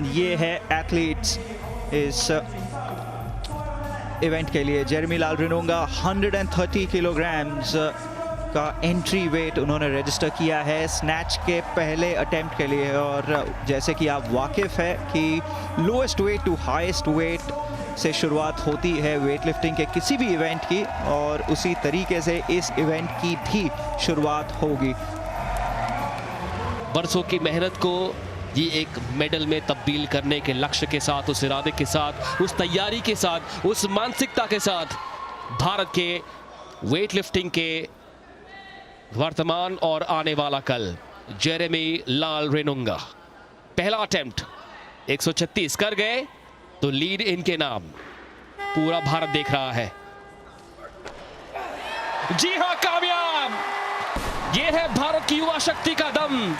ये है एथलीट्स इस इवेंट के लिए। जेरेमी लाल रिनोंगा 130 किलोग्राम्स का एंट्री वेट उन्होंने रजिस्टर किया है स्नैच के पहले अटेम्प्ट के लिए। और जैसे कि आप वाकिफ़ है कि lowest weight to highest weight से शुरुआत होती है वेट लिफ्टिंग के किसी भी इवेंट की, और उसी तरीके से इस इवेंट की भी शुरुआत होगी। बरसों की मेहनत को ये एक मेडल में तब्दील करने के लक्ष्य के साथ, उस इरादे के साथ, उस तैयारी के साथ, उस मानसिकता के साथ भारत के वेट लिफ्टिंग के वर्तमान और आने वाला कल जेरेमी लाल रिनोंगा पहला अटेम्प्ट 136 कर गए तो लीड इनके नाम पूरा भारत देख रहा है। जी हां, कामयाब। यह है भारत की युवा शक्ति का दम।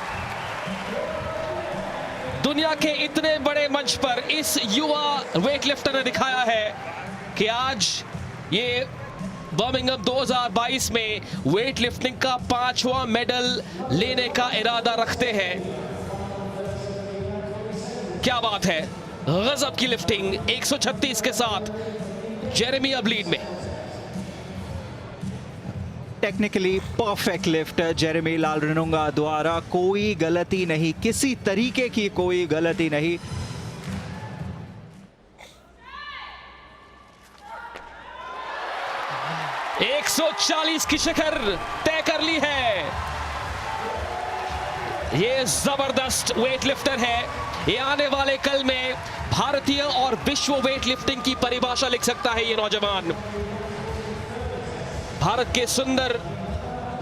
दुनिया के इतने बड़े मंच पर इस युवा वेटलिफ्टर ने दिखाया है कि आज ये बर्मिंघम 2022 में वेटलिफ्टिंग का 5वां मेडल लेने का इरादा रखते हैं। क्या बात है, गजब की लिफ्टिंग 136 के साथ जेरेमी अब लीड में। टेक्निकली परफेक्ट लिफ्ट जेरेमी लाल रिनोंगा द्वारा, कोई गलती नहीं, किसी तरीके की कोई गलती नहीं। एक 140 की शिखर तय कर ली है। ये जबरदस्त वेटलिफ्टर है। ये आने वाले कल में भारतीय और विश्व वेटलिफ्टिंग की परिभाषा लिख सकता है। ये नौजवान भारत के सुंदर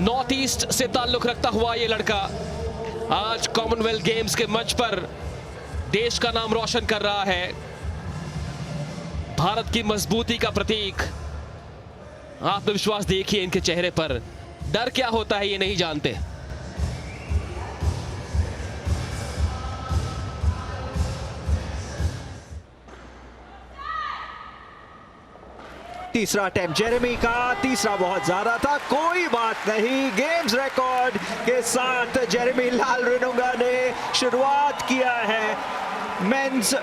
नॉर्थ ईस्ट से ताल्लुक रखता हुआ ये लड़का आज कॉमनवेल्थ गेम्स के मंच पर देश का नाम रोशन कर रहा है। भारत की मजबूती का प्रतीक। आत्मविश्वास देखिए इनके चेहरे पर, डर क्या होता है ये नहीं जानते। तीसरा अटेम्प्ट जेरेमी का, तीसरा बहुत ज्यादा था, कोई बात नहीं। गेम्स रिकॉर्ड के साथ जेरेमी लाल रिनोंगा ने शुरुआत किया है मेंस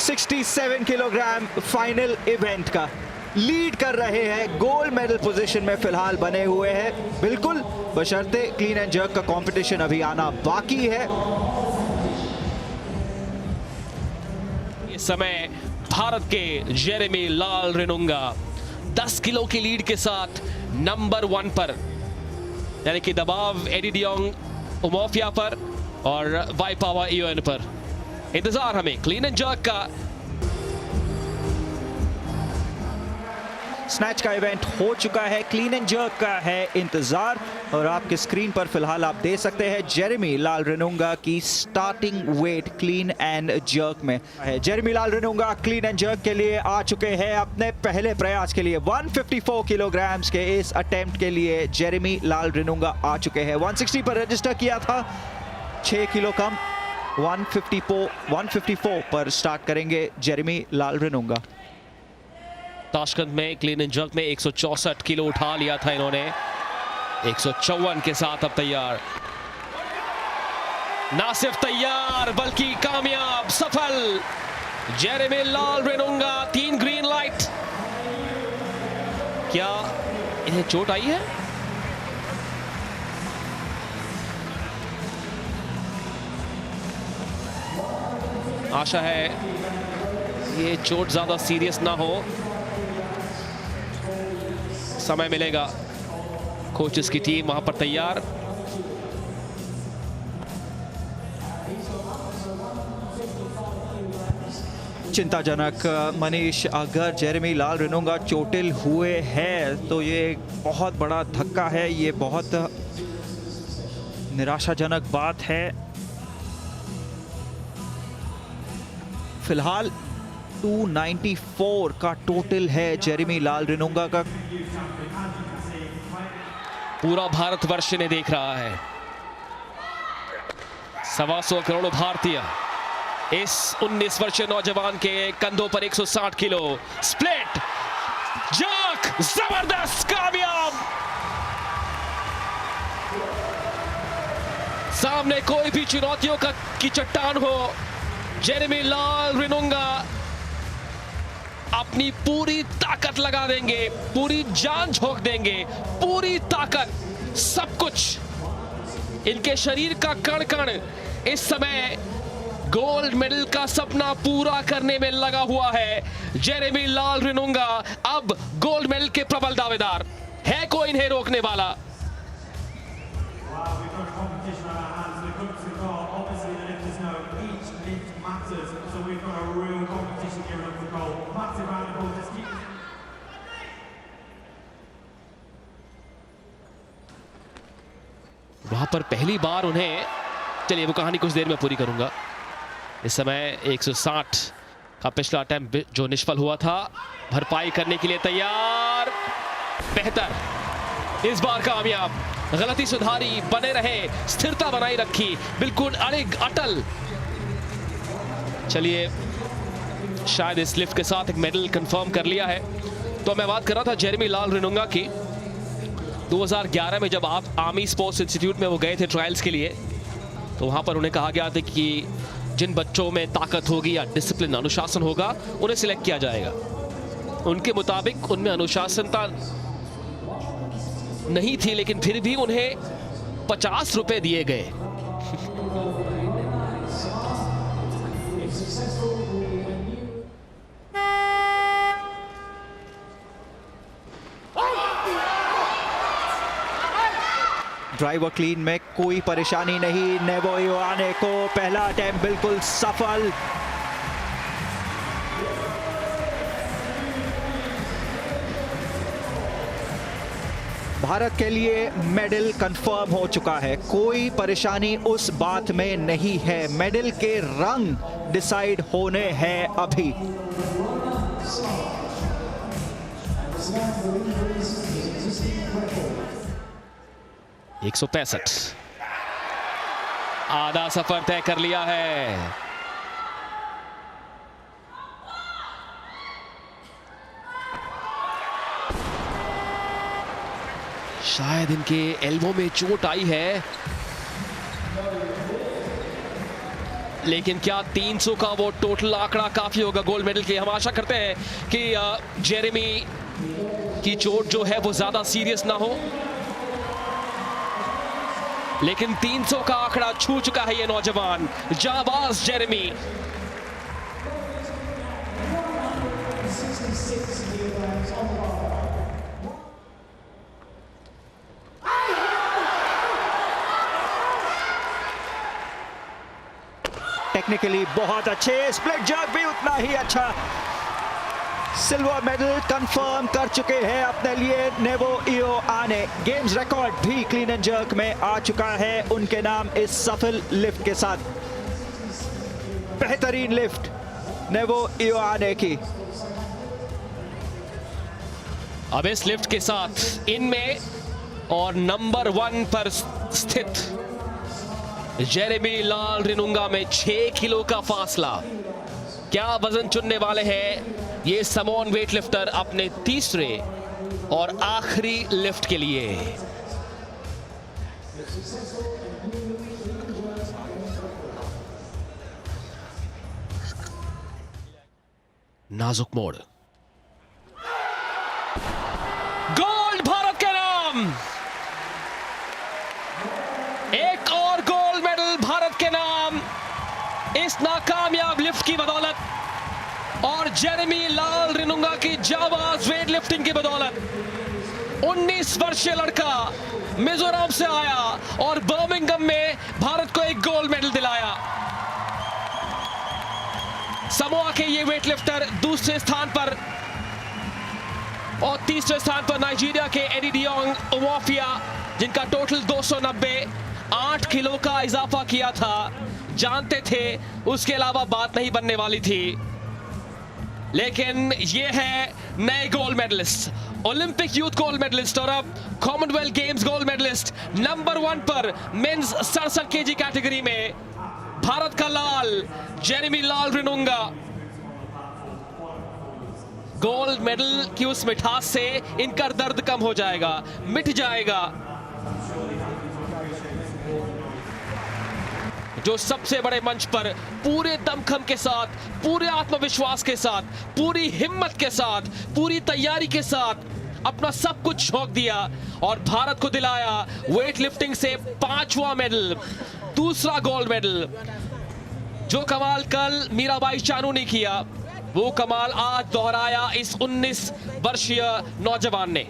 67 किलोग्राम फाइनल इवेंट का। लीड कर रहे हैं, गोल्ड मेडल पोजीशन में फिलहाल बने हुए हैं। बिल्कुल बशर्ते क्लीन एंड जर्क का कंपटीशन अभी आना बाकी है। इस समय भारत के जेरेमी लाल रिनोंगा 10 किलो की लीड के साथ नंबर 1 पर, यानी कि दबाव एडी डियोंग उमोफिया पर और वाइपावा ईओएन पर। इंतजार हमें क्लीन एंड जर्क का। स्नैच का इवेंट हो चुका है, क्लीन एंड जर्क का है इंतजार, और आपके स्क्रीन पर फिलहाल आप देख सकते हैं जेरेमी लाल रिनोंगा की starting weight clean and jerk में है। Jeremy Lalrinnunga clean and jerk के लिए आ चुके हैं अपने पहले प्रयास के लिए। 154 किलोग्राम्स के इस अटेम्प्ट के लिए जेरेमी लाल रिनोंगा आ चुके हैं। 160 पर रजिस्टर किया था, 6 किलो कम। 154 पर स्टार्ट करेंगे जेरेमी लाल रिनोंगा। ताशकंद में क्लीन एंड जर्क में 164 किलो उठा लिया था इन्होंने। 154 के साथ अब तैयार, ना सिर्फ तैयार बल्कि कामयाब, सफल। जेरेमी लाल रिनोंगा 3 ग्रीन लाइट। क्या इन्हें चोट आई है? आशा है ये चोट ज्यादा सीरियस ना हो, समय मिलेगा। कोचेस की टीम वहां पर तैयार। चिंताजनक मनीष, अगर जेरेमी लाल रिनोंगा चोटिल हुए हैं तो ये बहुत बड़ा धक्का है, ये बहुत निराशाजनक बात है। फिलहाल 294 का टोटल है जेरेमी लाल रिनोंगा का। पूरा भारतवर्ष ने देख रहा है। 125 करोड़ भारतीय इस 19 वर्षीय नौजवान के कंधों पर 160 किलो स्प्लिट जर्क, जबरदस्त, कामयाब। सामने कोई भी चुनौतियों की चट्टान हो, जेरेमी लाल रिनुंगा अपनी पूरी ताकत लगा देंगे, पूरी जान झोंक देंगे, पूरी ताकत, सब कुछ इनके शरीर का कण कण इस समय गोल्ड मेडल का सपना पूरा करने में लगा हुआ है। जेरेमी लाल रिनुंगा अब गोल्ड मेडल के प्रबल दावेदार, है कोई इन्हें रोकने वाला? वहां पर पहली बार उन्हें, चलिए वो कहानी कुछ देर में पूरी करूंगा। इस समय 160 का पिछला अटेम्प्ट जो निष्फल हुआ था, भरपाई करने के लिए तैयार, बेहतर, इस बार कामयाब, गलती सुधारी, बने रहे, स्थिरता बनाई रखी, बिल्कुल अड़िग अटल। चलिए शायद इस लिफ्ट के साथ एक मेडल कंफर्म कर लिया है। तो मैं बात कर रहा था जेरेमी लाल रिनुंगा की। 2011 में जब आप आर्मी स्पोर्ट्स इंस्टीट्यूट में वो गए थे ट्रायल्स के लिए, तो वहां पर उन्हें कहा गया था कि जिन बच्चों में ताकत होगी या डिसिप्लिन, अनुशासन होगा, उन्हें सिलेक्ट किया जाएगा। उनके मुताबिक उनमें अनुशासनता नहीं थी, लेकिन फिर भी उन्हें 50 रुपए दिए गए। ड्राइवर क्लीन में कोई परेशानी नहीं, नेवो इओआने को पहला अटेम्प्ट बिल्कुल सफल। भारत के लिए मेडल कंफर्म हो चुका है, कोई परेशानी उस बात में नहीं है। मेडल के रंग डिसाइड होने हैं अभी। एक 165 आधा सफर तय कर लिया है। शायद इनके एल्बो में चोट आई है, लेकिन क्या 300 का वो टोटल आंकड़ा काफी होगा गोल्ड मेडल के लिए? हम आशा करते हैं कि जेरेमी की चोट जो है वो ज्यादा सीरियस ना हो, लेकिन 300 का आंकड़ा छू चुका है ये नौजवान जाबाज जेरेमी। टेक्निकली बहुत अच्छे, स्प्लिट जर्क भी उतना ही अच्छा। सिल्वर मेडल कंफर्म कर चुके हैं अपने लिए नेवो इओआने। गेम्स रिकॉर्ड भी क्लीन एंड जर्क में आ चुका है उनके नाम इस सफल लिफ्ट के साथ। बेहतरीन लिफ्ट नेवो इओआने की। अब इस लिफ्ट के साथ इनमें और नंबर 1 पर स्थित जेरेमी लाल रिनुंगा में 6 किलो का फासला। क्या वजन चुनने वाले हैं ये समोन वेट लिफ्टर अपने तीसरे और आखिरी लिफ्ट के लिए? नाजुक मोड़, गोल्ड भारत के नाम, एक और गोल्ड मेडल भारत के नाम इस नाकामयाब लिफ्ट की बदौलत और जेरेमी लाल रिनुंगा की जाबाज वेट लिफ्टिंग की बदौलत। 19 वर्षीय लड़का मिजोरम से आया और बर्मिंघम में भारत को एक गोल्ड मेडल दिलाया। समोआ के ये वेट लिफ्टर दूसरे स्थान पर और तीसरे स्थान पर नाइजीरिया के एडिडियोंग उमोफिया, जिनका टोटल 290, 8 किलो का इजाफा किया था। जानते थे उसके अलावा बात नहीं बनने वाली थी, लेकिन ये है नए gold medallist, Olympic youth gold medallist और अब Commonwealth Games gold medallist. Number 1 पर मेंस 67 केजी कैटेगरी में भारत का लाल Jeremy Lalrinnunga. Gold medal की उस मिठास से इनका दर्द कम हो जाएगा, मिट जाएगा। जो सबसे बड़े मंच पर पूरे दमखम के साथ, पूरे आत्मविश्वास के साथ, पूरी हिम्मत के साथ, पूरी तैयारी के साथ अपना सब कुछ झोंक दिया और भारत को दिलाया वेट लिफ्टिंग से 5वां मेडल, दूसरा गोल्ड मेडल। जो कमाल कल मीराबाई चानू ने किया, वो कमाल आज दोहराया इस 19 वर्षीय नौजवान ने।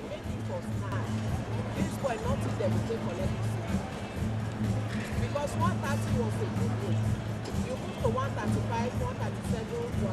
Because 130 was a good weight. You move to 135, 137